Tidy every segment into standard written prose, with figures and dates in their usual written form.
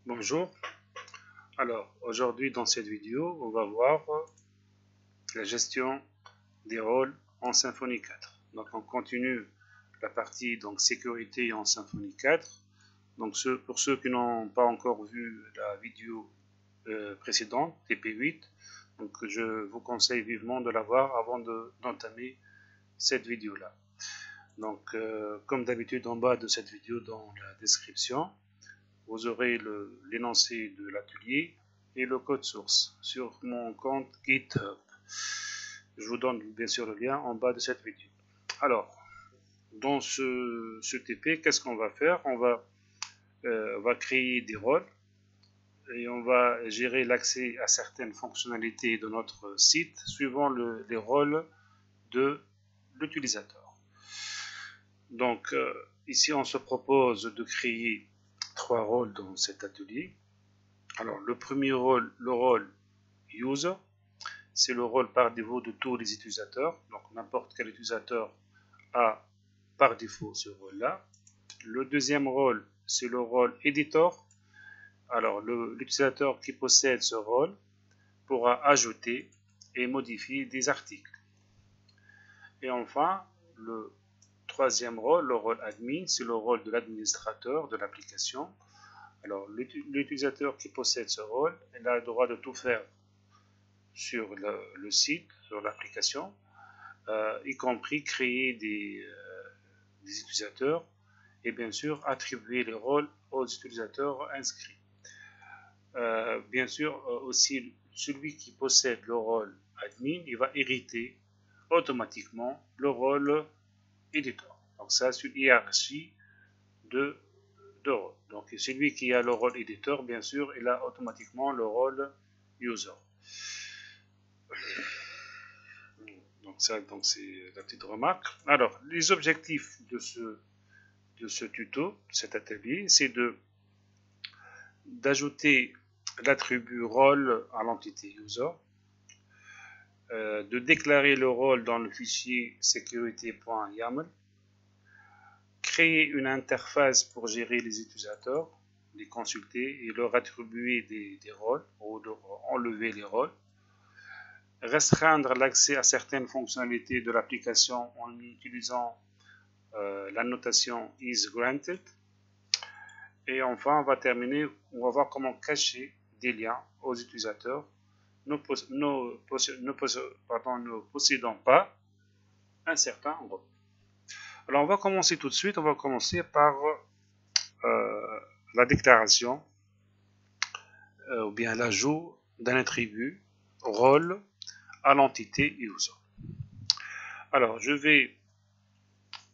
Bonjour, alors aujourd'hui dans cette vidéo on va voir la gestion des rôles en Symfony 4. Donc on continue la partie donc sécurité en Symfony 4. Donc pour ceux qui n'ont pas encore vu la vidéo précédente, TP8, donc je vous conseille vivement de la voir avant d'entamer cette vidéo là. Donc comme d'habitude en bas de cette vidéo dans la description, vous aurez l'énoncé de l'atelier et le code source sur mon compte GitHub. Je vous donne bien sûr le lien en bas de cette vidéo. Alors, dans ce TP, qu'est-ce qu'on va faire? On va créer des rôles et on va gérer l'accès à certaines fonctionnalités de notre site suivant les rôles de l'utilisateur. Donc, ici, on se propose de créer 3 rôles dans cet atelier. Alors, le premier rôle, le rôle User, c'est le rôle par défaut de tous les utilisateurs. Donc, n'importe quel utilisateur a par défaut ce rôle-là. Le deuxième rôle, c'est le rôle Editor. Alors, l'utilisateur qui possède ce rôle pourra ajouter et modifier des articles. Et enfin, le troisième rôle, le rôle Admin, c'est le rôle de l'administrateur de l'application. Alors, l'utilisateur qui possède ce rôle, il a le droit de tout faire sur le site, sur l'application, y compris créer des utilisateurs et bien sûr attribuer les rôles aux utilisateurs inscrits. Bien sûr, aussi, celui qui possède le rôle admin, il va hériter automatiquement le rôle éditeur. Donc ça, c'est une hiérarchie de rôles. Donc celui qui a le rôle éditeur, bien sûr, il a automatiquement le rôle user. Donc ça, donc c'est la petite remarque. Alors, les objectifs de ce tuto, cet atelier, c'est d'ajouter l'attribut rôle à l'entité user, de déclarer le rôle dans le fichier sécurité.yaml, créer une interface pour gérer les utilisateurs, les consulter et leur attribuer des rôles ou de enlever les rôles, restreindre l'accès à certaines fonctionnalités de l'application en utilisant la notation isGranted. Et enfin, on va terminer, on va voir comment cacher des liens aux utilisateurs ne possédant pas un certain rôle. Alors, on va commencer tout de suite. On va commencer par la déclaration ou bien l'ajout d'un attribut rôle à l'entité user. Alors, je vais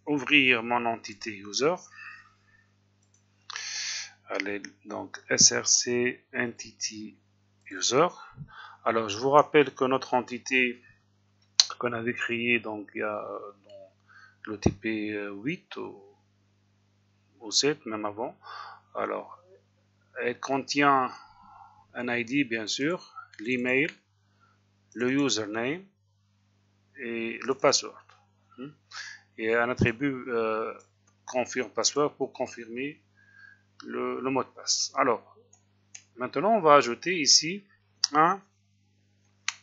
ouvrir mon entité user. Allez, donc src entity user. Alors, je vous rappelle que notre entité qu'on avait créée donc il y a dans le TP8 ou 7 même avant. Alors, elle contient un ID bien sûr, l'email, le username et le password. Et un attribut confirme password pour confirmer le mot de passe. Alors, maintenant on va ajouter ici un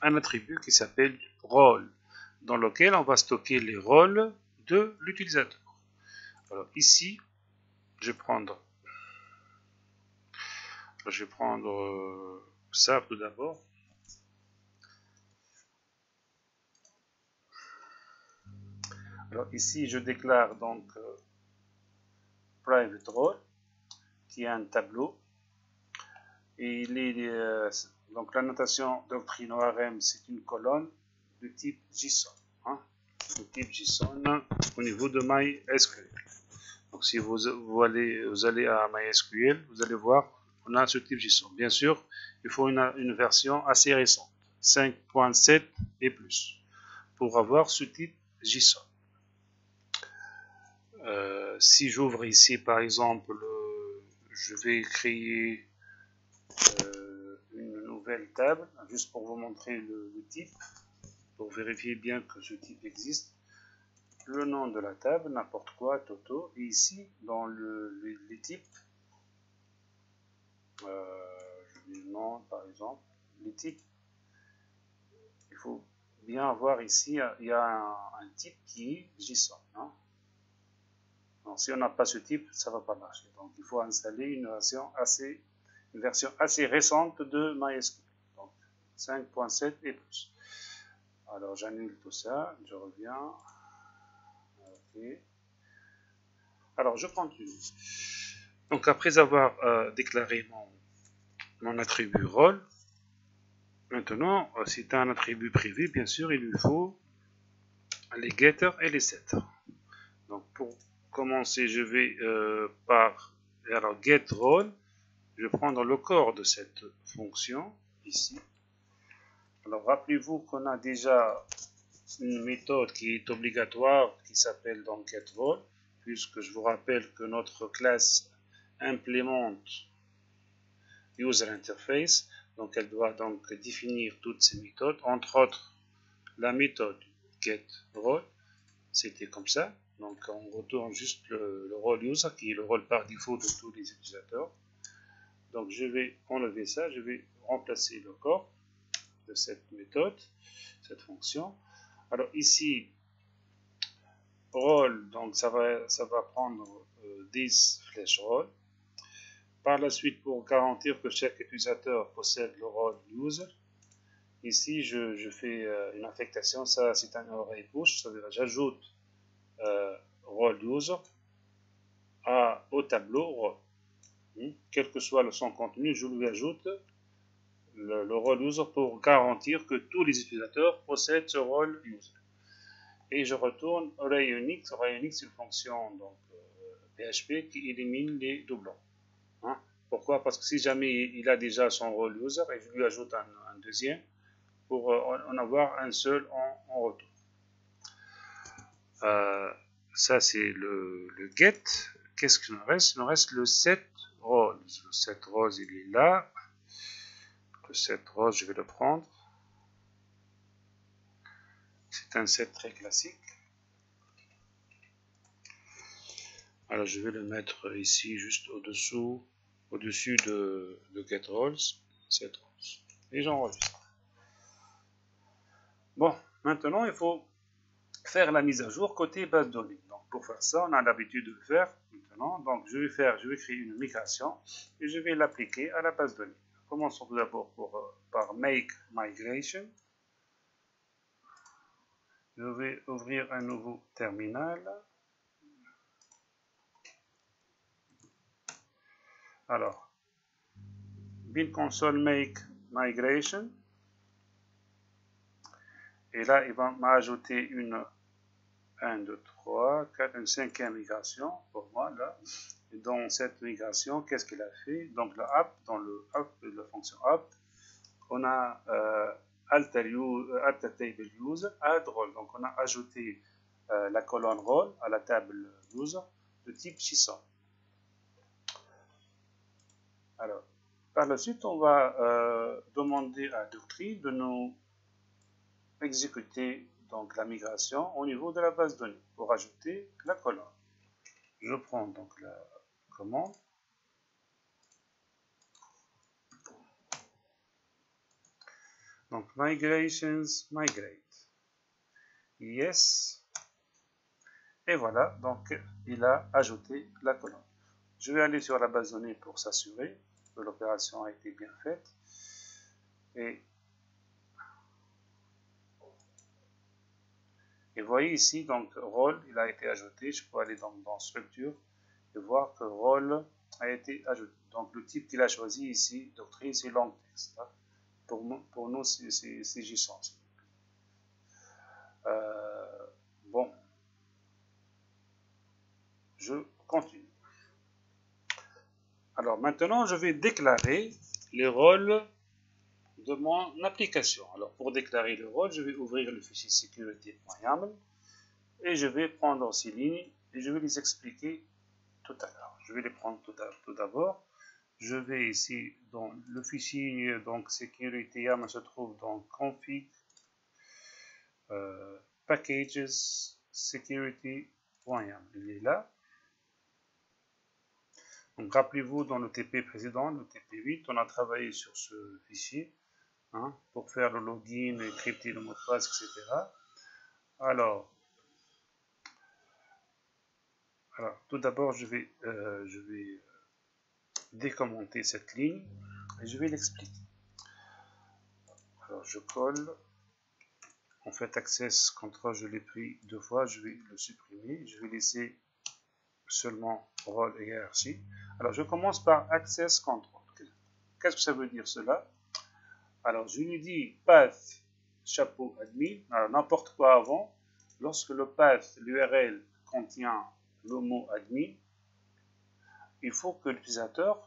attribut qui s'appelle rôle, dans lequel on va stocker les rôles de l'utilisateur. Alors ici, je vais prendre ça tout d'abord. Alors ici, je déclare donc private role, qui est un tableau. Et donc la notation doctrine ORM, c'est une colonne de type JSON. De type JSON au niveau de MySQL. Donc si vous allez à MySQL, vous allez voir, on a ce type JSON. Bien sûr, il faut une version assez récente, 5.7 et plus, pour avoir ce type JSON. Si j'ouvre ici, par exemple, je vais créer une nouvelle table, juste pour vous montrer le type, pour vérifier bien que ce type existe. Le nom de la table, n'importe quoi, Toto, et ici, dans les types, exemple, les types, il faut bien voir ici, il y a un type qui est JSON. Hein. Donc, si on n'a pas ce type, ça ne va pas marcher. Donc, il faut installer une version assez récente de MySQL. Donc, 5.7 et plus. Alors, j'annule tout ça, je reviens. Ok. Alors, je continue. Donc, après avoir déclaré mon attribut rôle, maintenant, c'est un attribut privé, bien sûr, il lui faut les getters et les setters. Donc, pour commencer, je vais par get role. Je vais prendre le corps de cette fonction ici. Alors, rappelez-vous qu'on a déjà une méthode qui est obligatoire qui s'appelle donc getRole, puisque je vous rappelle que notre classe implémente user interface, donc elle doit donc définir toutes ces méthodes, entre autres la méthode getRole, c'était comme ça, donc on retourne juste le rôle user qui est le rôle par défaut de tous les utilisateurs. Donc je vais enlever ça, je vais remplacer le corps de cette méthode, cette fonction. Alors ici, rôle, donc ça va prendre 10 flèches rôle. Par la suite, pour garantir que chaque utilisateur possède le rôle user, ici je fais une affectation, ça c'est un array push, ça veut dire j'ajoute rôle user au tableau rôle. Quel que soit son contenu, je lui ajoute le rôle user pour garantir que tous les utilisateurs possèdent ce rôle user. Et je retourne ArrayUnix. ArrayUnix, c'est une fonction donc, PHP qui élimine les doublons. Hein? Pourquoi? Parce que si jamais il a déjà son rôle user et je lui ajoute un deuxième pour en avoir un seul en retour. Ça, c'est le get. Qu'est-ce qu'il nous reste? Il nous reste le set rows. Le set rows, il est là. Le set rows, je vais le prendre. C'est un set très classique. Alors je vais le mettre ici juste au-dessus de getRoles, set rows. Et j'enregistre. Bon, maintenant il faut faire la mise à jour côté base de données. Donc pour faire ça, on a l'habitude de le faire maintenant. Donc je vais créer une migration et je vais l'appliquer à la base de données. Commençons tout d'abord par make migration. Je vais ouvrir un nouveau terminal. Alors, bin console make migration. Et là, il va m'ajouter une 1, 2, 3, 4, une cinquième migration pour moi là. Et dans cette migration, qu'est-ce qu'il a fait? Donc le app, dans le app, la fonction app, on a alter table user, add role. Donc on a ajouté la colonne role à la table user de type JSON. Alors, par la suite, on va demander à Doctrine de nous exécuter donc la migration au niveau de la base de données pour ajouter la colonne. Je prends donc la commande. Donc migrations, migrate. Yes. Et voilà, donc il a ajouté la colonne. Je vais aller sur la base de données pour s'assurer que l'opération a été bien faite. Et vous voyez ici, donc rôle, il a été ajouté. Je peux aller dans structure et voir que rôle a été ajouté. Donc le type qu'il a choisi ici, doctrine, c'est long text. Hein. Pour nous, c'est JSON. Bon, je continue. Alors maintenant, je vais déclarer les rôles de mon application. Alors pour déclarer le rôle, je vais ouvrir le fichier security.yaml et je vais prendre ces lignes et je vais les expliquer tout à l'heure. Je vais les prendre tout d'abord. Je vais ici dans le fichier donc security.yaml se trouve dans config packages security.yaml. Il est là. Donc rappelez-vous, dans le TP précédent, le TP8, on a travaillé sur ce fichier pour faire le login, crypter le mot de passe, etc. Alors tout d'abord, je vais décommenter cette ligne et je vais l'expliquer. Alors je colle. En fait, access control, je l'ai pris 2 fois, je vais le supprimer. Je vais laisser seulement rôle et hiérarchie. Alors je commence par access control. Qu'est-ce que ça veut dire cela? Alors je lui dis path chapeau admin. Alors n'importe quoi avant. Lorsque le path, l'URL contient le mot admin, il faut que l'utilisateur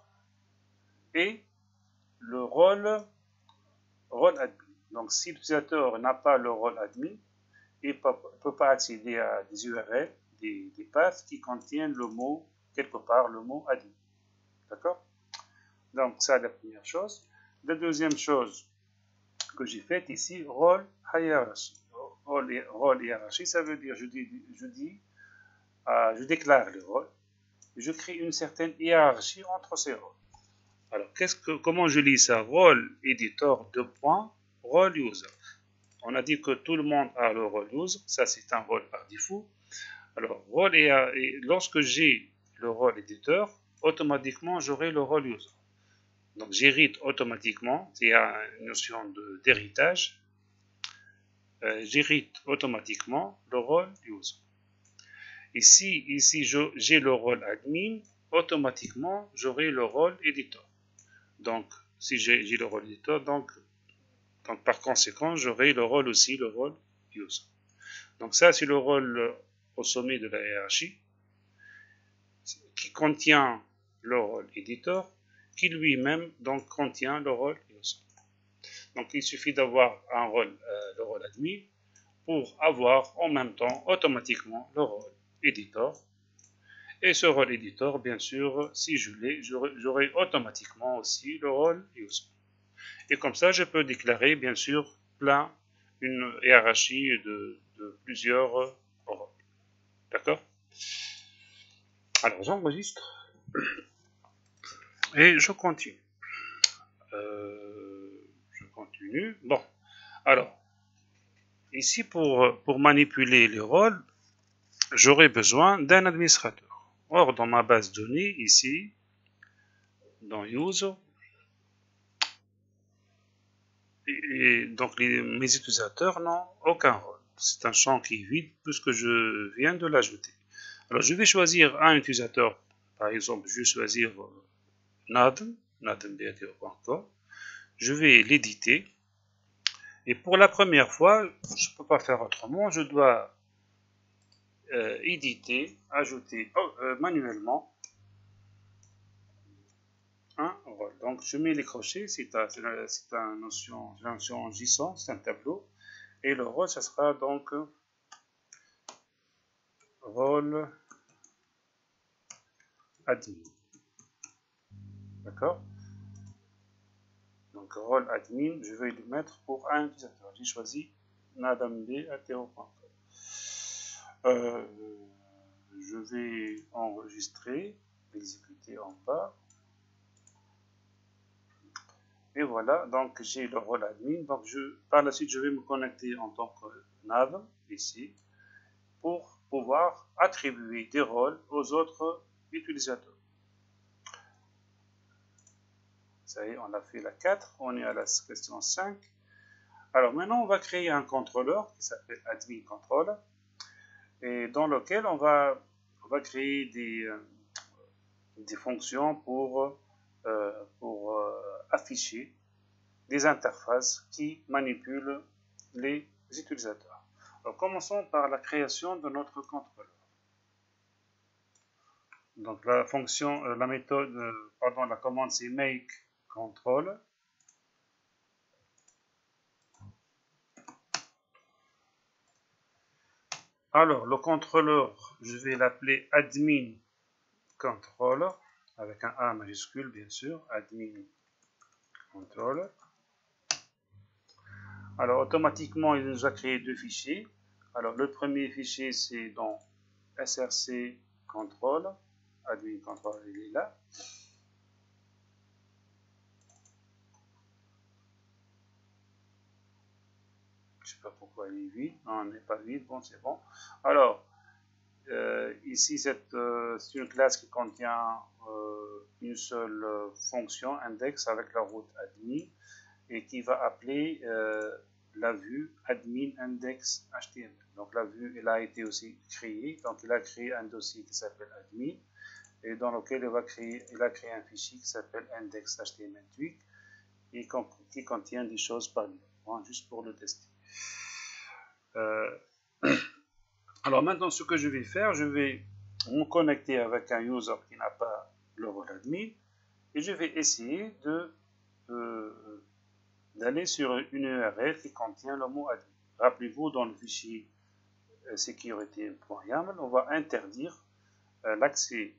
ait le rôle admin. Donc si l'utilisateur n'a pas le rôle admin, il ne peut pas accéder à des URL, des paths qui contiennent le mot, quelque part, le mot admin. D'accord? Donc ça, la première chose. La deuxième chose que j'ai faite ici, rôle hiérarchie. Rôle hiérarchie, ça veut dire, je déclare le rôle, je crée une certaine hiérarchie entre ces rôles. Alors, comment je lis ça? Rôle editor, rôle user. On a dit que tout le monde a le rôle user, ça c'est un rôle par défaut. Alors, lorsque j'ai le rôle éditeur, automatiquement j'aurai le rôle user. Donc j'hérite automatiquement, il y a une notion d'héritage, j'hérite automatiquement le rôle user. Ici j'ai le rôle admin, automatiquement j'aurai le rôle éditeur. Donc si j'ai le rôle éditeur, donc par conséquent j'aurai le rôle aussi, le rôle user. Donc ça c'est le rôle au sommet de la hiérarchie qui contient le rôle éditeur, qui lui-même donc contient le rôle user. Donc il suffit d'avoir le rôle admin pour avoir en même temps automatiquement le rôle éditeur. Et ce rôle éditeur, bien sûr, si je l'ai, j'aurai automatiquement aussi le rôle user. Et comme ça, je peux déclarer, bien sûr, une hiérarchie de plusieurs rôles. D'accord? Alors, j'enregistre et je continue. Je continue. Bon, alors, ici, pour manipuler les rôles, j'aurai besoin d'un administrateur. Or, dans ma base de données, ici, dans Use, donc mes utilisateurs n'ont aucun rôle. C'est un champ qui est vide puisque je viens de l'ajouter. Alors, je vais choisir un utilisateur. Par exemple, je vais choisir Nadem Je vais l'éditer. Et pour la première fois, je ne peux pas faire autrement. Je dois éditer, ajouter manuellement un rôle. Donc je mets les crochets, c'est une notion JSON, c'est un tableau. Et le rôle, ça sera donc rôle admin. D'accord? Donc rôle admin, je vais le mettre pour un utilisateur. J'ai choisi nadamb@tero.com. Je vais enregistrer, exécuter en bas. Et voilà, donc j'ai le rôle admin. Donc par la suite, je vais me connecter en tant que nav, ici, pour pouvoir attribuer des rôles aux autres utilisateurs. Ça y est, on a fait la 4, on est à la question 5. Alors maintenant, on va créer un contrôleur qui s'appelle admin controller, et dans lequel on va créer des fonctions pour afficher des interfaces qui manipulent les utilisateurs. Alors, commençons par la création de notre contrôleur. Donc la fonction, la commande c'est make control. Alors le contrôleur, je vais l'appeler admin controller avec un A majuscule bien sûr, admin controller. Alors automatiquement il nous a créé deux fichiers. Alors le premier fichier c'est dans src control. admin control, il est là. Je sais pas pourquoi il est vide. Non, il n'est pas vide. Bon, c'est bon. Alors, ici, c'est une classe qui contient une seule fonction index avec la route admin et qui va appeler la vue admin index HTML. Donc la vue, elle a été aussi créée. Donc il a créé un dossier qui s'appelle admin et dans lequel il a créé un fichier qui s'appelle index.html et qui contient des choses par lui, hein, juste pour le tester. Alors maintenant, ce que je vais faire, je vais me connecter avec un user qui n'a pas le rôle admin et je vais essayer d'aller sur une URL qui contient le mot admin. Rappelez-vous, dans le fichier sécurité.yaml, on va interdire l'accès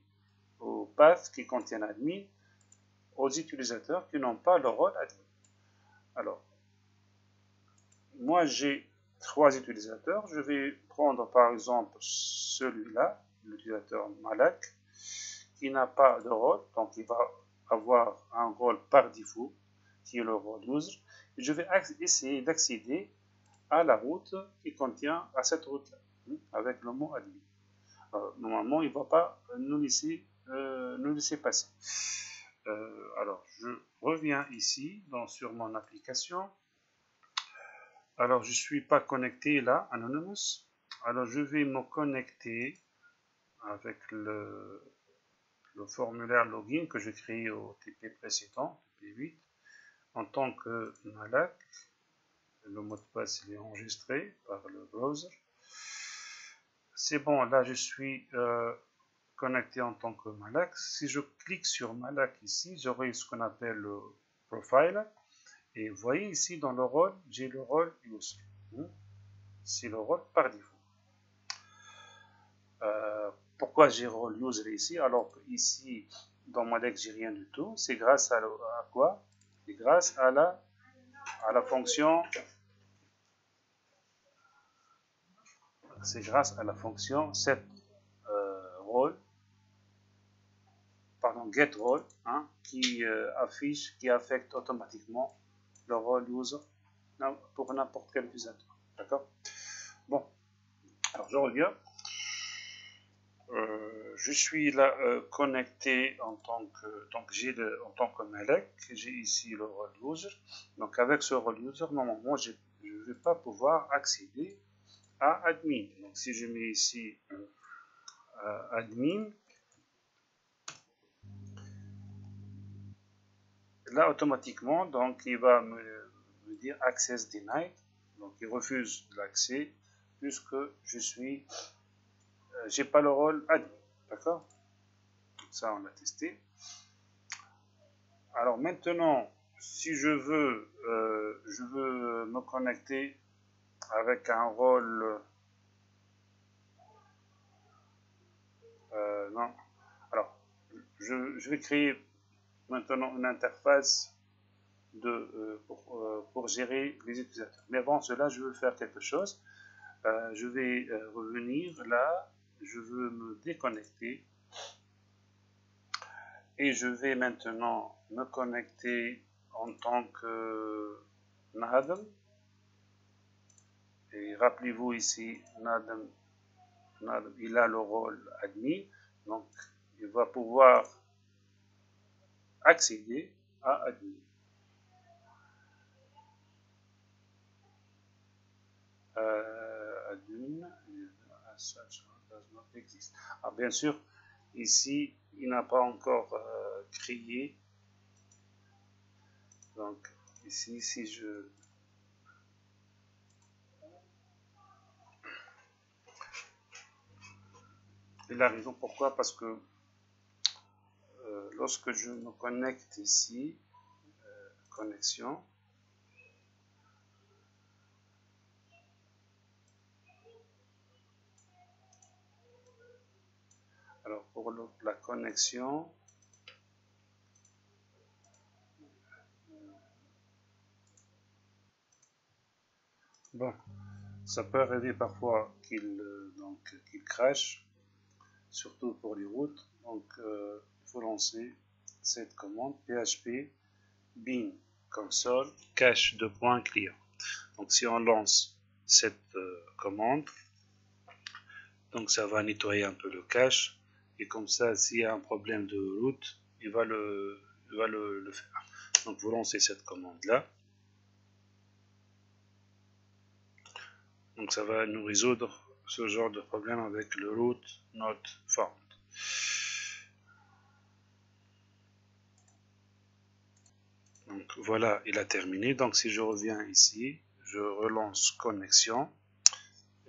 aux paths qui contiennent admin aux utilisateurs qui n'ont pas le rôle admin. Alors, moi j'ai 3 utilisateurs. Je vais prendre par exemple celui-là, l'utilisateur Malak, qui n'a pas de rôle, donc il va avoir un rôle par défaut, qui est le rôle user. Et je vais essayer d'accéder à la route qui contient à cette route-là, avec le mot admin. Normalement, il ne va pas nous laisser passer. Alors, je reviens ici sur mon application. Alors, je ne suis pas connecté là, Anonymous. Alors, je vais me connecter avec le formulaire login que j'ai créé au TP précédent, TP8, en tant que Malak. Le mot de passe il est enregistré par le browser. C'est bon, là je suis connecté en tant que Malak. Si je clique sur Malak ici, j'aurai ce qu'on appelle le profile. Et vous voyez ici dans le rôle, j'ai le rôle user. C'est le rôle par défaut. Pourquoi j'ai rôle user ici alors que ici dans Malak j'ai rien du tout? C'est grâce à quoi? C'est grâce à la fonction. C'est grâce à la fonction set role, pardon, get role, hein, qui qui affecte automatiquement le rôle user pour n'importe quel utilisateur. D'accord? Bon, alors je reviens. Je suis là connecté en tant que Malek. J'ai ici le rôle user. Donc avec ce rôle user, normalement, je ne vais pas pouvoir accéder à admin. Donc si je mets ici admin, là automatiquement, donc il va me dire access denied. Donc il refuse l'accès puisque j'ai pas le rôle admin. D'accord? Ça on l'a testé. Alors maintenant, si je veux me connecter avec un rôle non. Alors je vais créer maintenant une interface pour gérer les utilisateurs. Mais avant cela, je veux faire quelque chose. Je vais revenir là, je veux me déconnecter et je vais maintenant me connecter en tant que Nadem. Et rappelez-vous ici, Nadem, il a le rôle admin, donc il va pouvoir accéder à admin. Admin as such does not exist. Ah, bien sûr, ici, il n'a pas encore créé. Donc, ici, si je... Et la raison pourquoi, parce que lorsque je me connecte ici, connexion, alors pour la connexion, bon, ça peut arriver parfois qu'il crache, surtout pour les routes. Donc, il faut lancer cette commande php bin console cache de point clear. Donc, si on lance cette commande, donc ça va nettoyer un peu le cache, et comme ça, s'il y a un problème de route, il va le faire. Donc, vous lancez cette commande là. Donc, ça va nous résoudre ce genre de problème avec le root not found. Donc voilà, il a terminé. Donc si je reviens ici, je relance connexion.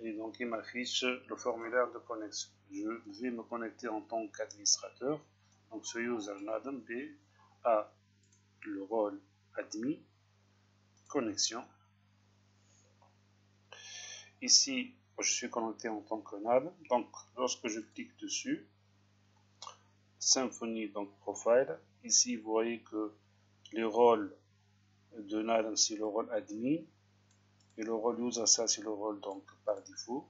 Et donc il m'affiche le formulaire de connexion. Je vais me connecter en tant qu'administrateur. Donc ce user Nadem B a le rôle admin, connexion. Ici, je suis connecté en tant que NAD. Donc lorsque je clique dessus, Symfony, donc profile, ici vous voyez que les rôles de NAD, c'est le rôle admin, et le rôle user, ça c'est le rôle donc par défaut,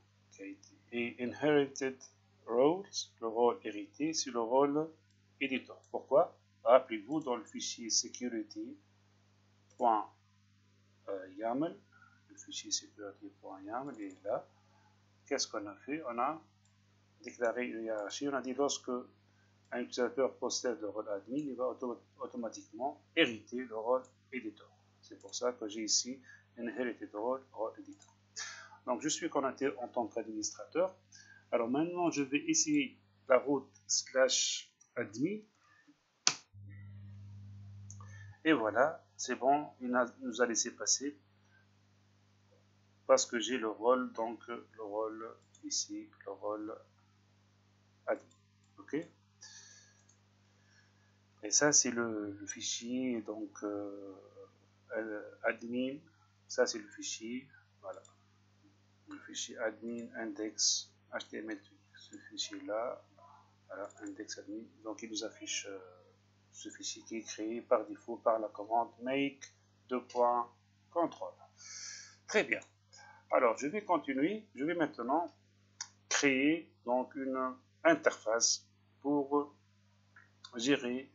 et inherited roles, le rôle hérité, c'est le rôle editor. Pourquoi? Rappelez-vous, dans le fichier security.yaml, le fichier security.yaml est là. Qu'est-ce qu'on a fait? On a déclaré une hiérarchie. On a dit lorsque un utilisateur possède le rôle admin, il va automatiquement hériter le rôle editor. C'est pour ça que j'ai ici inherited role editor. Donc je suis connecté en tant qu'administrateur. Alors maintenant je vais essayer la route /admin. Et voilà, c'est bon, il nous a laissé passer parce que j'ai le rôle, donc le rôle ici, le rôle admin. Ok? Et ça c'est le fichier, donc admin, ça c'est le fichier, voilà, le fichier admin index html, ce fichier là, voilà, index admin, donc il nous affiche ce fichier qui est créé par défaut par la commande make .control. Très bien, alors je vais continuer, je vais maintenant créer donc une interface pour gérer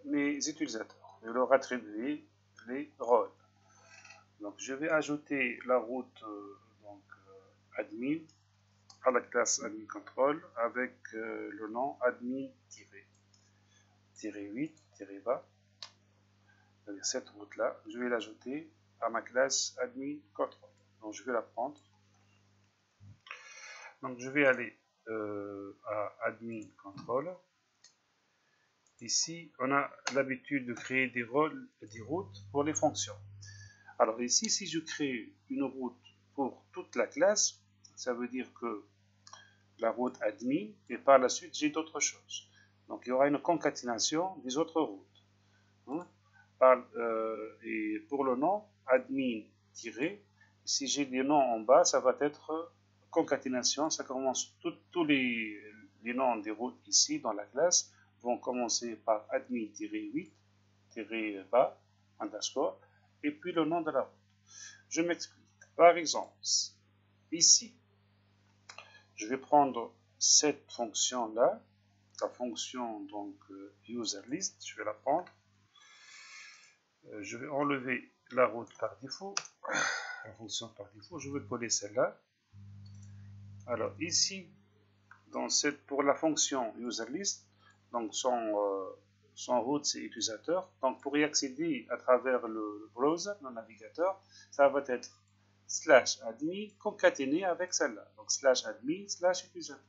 mes utilisateurs et leur attribuer les rôles. Donc je vais ajouter la route admin à la classe admin control avec le nom admin-8-bas. Cette route là, je vais l'ajouter à ma classe admin control. Donc je vais la prendre. Donc je vais aller à admin control. Ici, on a l'habitude de créer des rôles, des routes pour les fonctions. Alors ici, si je crée une route pour toute la classe, ça veut dire que la route admin, et par la suite, j'ai d'autres choses. Donc il y aura une concaténation des autres routes. Et pour le nom, admin- si j'ai des noms en bas, ça va être concaténation. Ça commence tous les noms des routes ici dans la classe vont commencer par admin-8-bas underscore et puis le nom de la route. Je m'explique. Par exemple, ici, je vais prendre cette fonction là, la fonction donc userList, je vais la prendre. Je vais enlever la route par défaut, la fonction par défaut, je vais coller celle-là. Alors ici, pour la fonction userList, donc son route c'est utilisateur. Donc pour y accéder à travers le browser, le navigateur, ça va être /admin concaténé avec celle-là. Donc /admin/utilisateur.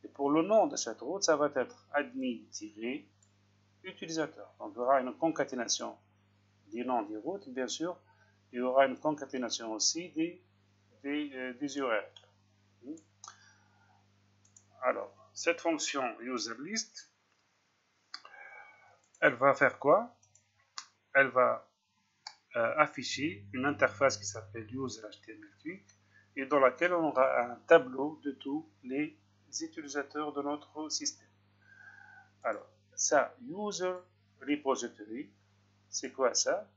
Et pour le nom de cette route, ça va être admin-utilisateur. Donc il y aura une concaténation des noms des routes, bien sûr. Il y aura une concaténation aussi des URL. Alors, cette fonction userList, elle va faire quoi? Elle va afficher une interface qui s'appelle user-html et dans laquelle on aura un tableau de tous les utilisateurs de notre système. Alors, ça, user repository, c'est quoi ça?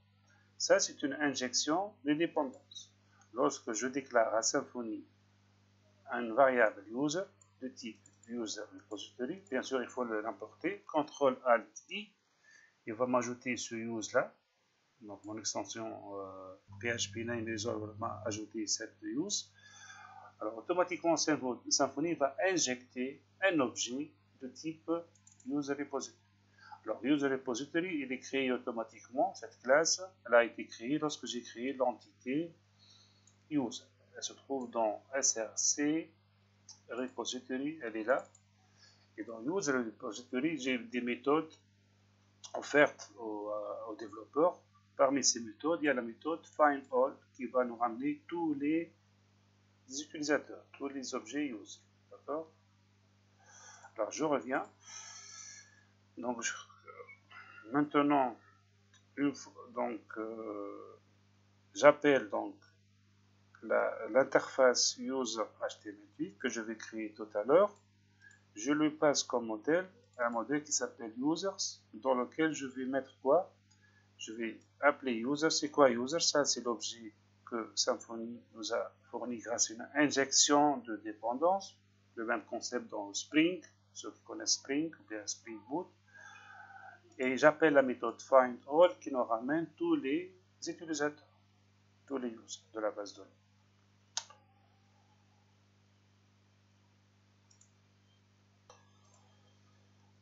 Ça, c'est une injection de dépendance. Lorsque je déclare à Symfony une variable user de type user repository. Bien sûr, il faut l'importer. CTRL-ALT-I. Il va m'ajouter ce use là. Donc mon extension PHP 9 Resolver m'a ajouté cette use. Alors automatiquement Symfony va injecter un objet de type user repository. Alors user repository, il est créé automatiquement. Cette classe, elle a été créée lorsque j'ai créé l'entité user. Elle se trouve dans src repository, elle est là. Et dans user repository, j'ai des méthodes offertes aux développeurs. Parmi ces méthodes, il y a la méthode findAll qui va nous ramener tous les utilisateurs, tous les objets use. D'accord? Alors je reviens. Donc maintenant, j'appelle donc l'interface user HTML8 que je vais créer tout à l'heure. Je lui passe comme modèle un modèle qui s'appelle users, dans lequel je vais mettre quoi? Je vais appeler user. C'est quoi user? Ça, c'est l'objet que Symfony nous a fourni grâce à une injection de dépendance. Le même concept dans Spring, ceux qui connaissent Spring ou bien Spring Boot. Et j'appelle la méthode findAll qui nous ramène tous les utilisateurs, tous les users de la base de données.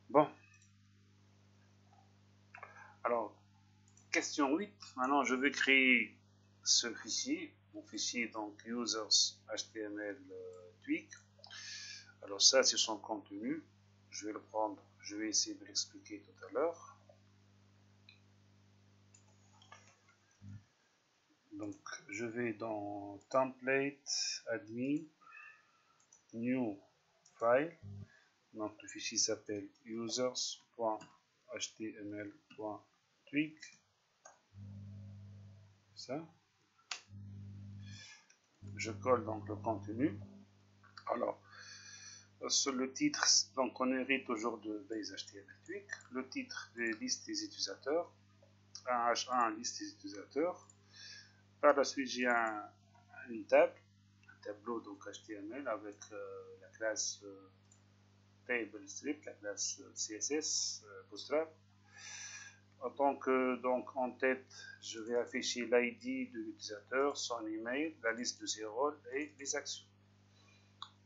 Bon. Alors, question 8. Maintenant, je vais créer ce fichier, mon fichier donc users HTML tweak. Alors ça, c'est son contenu. Je vais le prendre, je vais essayer de l'expliquer tout à l'heure. Donc, je vais dans template, admin, new file. Donc, le fichier s'appelle users.html.tweak. Ça. Je colle donc le contenu. Alors, sur le titre, donc on hérite toujours de base HTML tweak. Le titre des listes des utilisateurs, un H1 liste des utilisateurs. Par la suite, j'ai une table, un tableau donc HTML avec la classe TableScript, la classe CSS Bootstrap. En tant que donc en tête, je vais afficher l'ID de l'utilisateur, son email, la liste de ses rôles et les actions.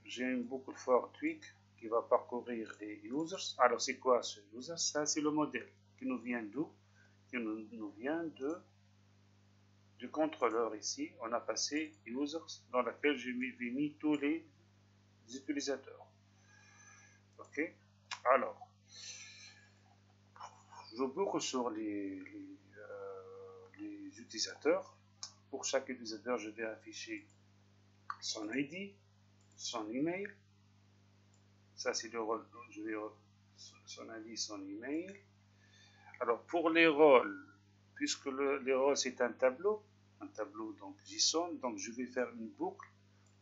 J'ai une boucle for tweak qui va parcourir les users. Alors c'est quoi ce user? Ça c'est le modèle qui nous vient d'où? Qui nous vient du contrôleur ici. On a passé users dans laquelle j'ai mis tous les utilisateurs. Ok. Alors je boucle sur les utilisateurs. Pour chaque utilisateur, je vais afficher son ID, son email. Ça, c'est le rôle. Je vais son ID, son email. Alors, pour les rôles, puisque les rôles, c'est un tableau donc JSON, donc je vais faire une boucle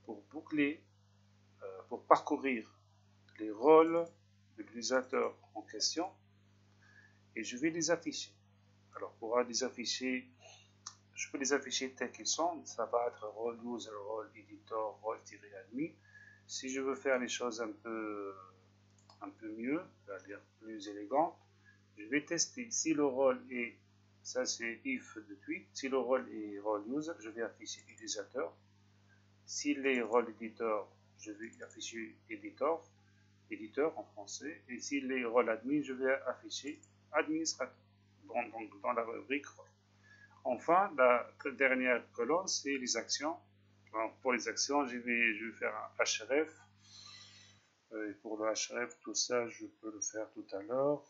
pour boucler, pour parcourir les rôles de l'utilisateur en question et je vais les afficher. Alors, pour les afficher, je peux les afficher tels qu'ils sont. Ça va être rôle user, rôle editor, rôle-admin. Si je veux faire les choses un peu mieux, c'est-à-dire plus élégant, je vais tester. Si le rôle est, ça c'est if de tweet, si le rôle est rôle user, je vais afficher utilisateur. S'il est rôle editor, je vais afficher éditeur en français. Et s'il est rôle admin, je vais afficher administrateur, donc dans la rubrique rôle. Enfin, la dernière colonne, c'est les actions. Alors, pour les actions, je vais faire un href. Et pour le href, tout ça, je peux le faire tout à l'heure.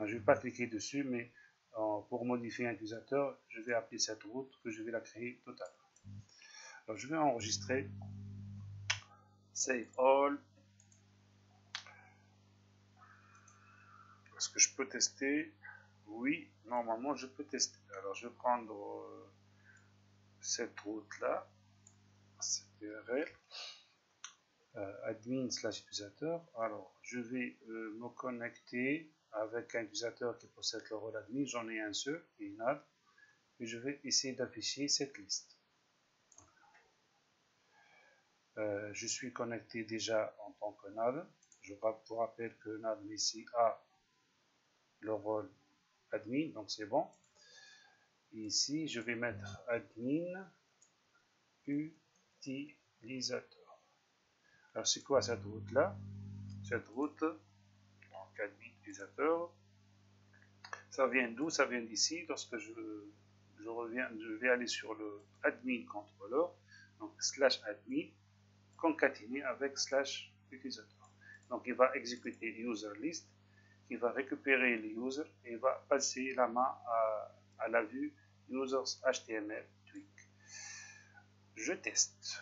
Je ne vais pas cliquer dessus, mais pour modifier un utilisateur, je vais appeler cette route que je vais la créer tout à l'heure. Alors, je vais enregistrer. Save all. Est-ce que je peux tester? Oui, normalement, je peux tester. Alors, je vais prendre cette route-là, cette URL. Admin/utilisateur. Alors, je vais me connecter avec un utilisateur qui possède le rôle admin. J'en ai un seul, Inad, et je vais essayer d'afficher cette liste. Je suis connecté déjà en tant que NAD. Je vous rappelle que NAD ici a le rôle admin, donc c'est bon. Et ici, je vais mettre admin utilisateur. Alors, c'est quoi cette route-là? Cette route, donc admin utilisateur, ça vient d'où? Ça vient d'ici. Lorsque je vais aller sur le admin controller, donc slash admin, concaténé avec slash utilisateur. Donc, il va exécuter user list, il va récupérer les users et il va passer la main à la vue users HTML tweak. Je teste.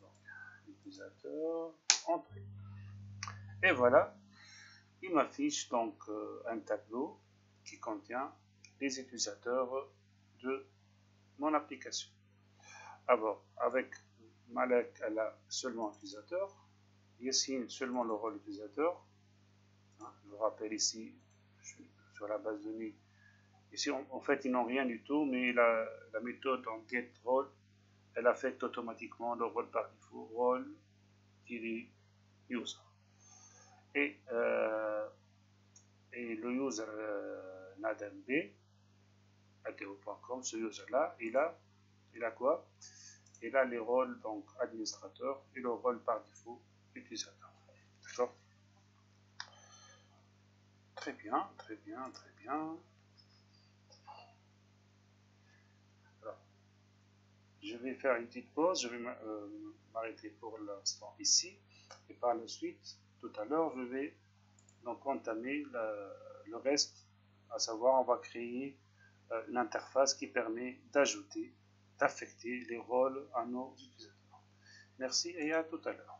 Donc, utilisateur, entrée. Et voilà, il m'affiche donc un tableau qui contient les utilisateurs de mon application. Alors, avec Malek, elle a seulement utilisateur. Yassine, seulement le rôle utilisateur. Je vous rappelle ici, je suis sur la base de données. Ici, en fait, ils n'ont rien du tout, mais la méthode en getRole, elle affecte automatiquement le rôle par défaut, rôle-user. Et le user nadmb, ateo.com, ce user-là, il a quoi? Il a les rôles, donc administrateur, et le rôle par défaut, utilisateur. D'accord? Très bien, très bien, très bien. Alors, je vais faire une petite pause, je vais m'arrêter pour l'instant ici, et par la suite, tout à l'heure, je vais donc entamer le reste, à savoir on va créer l'interface qui permet d'ajouter, d'affecter les rôles à nos utilisateurs. Merci et à tout à l'heure.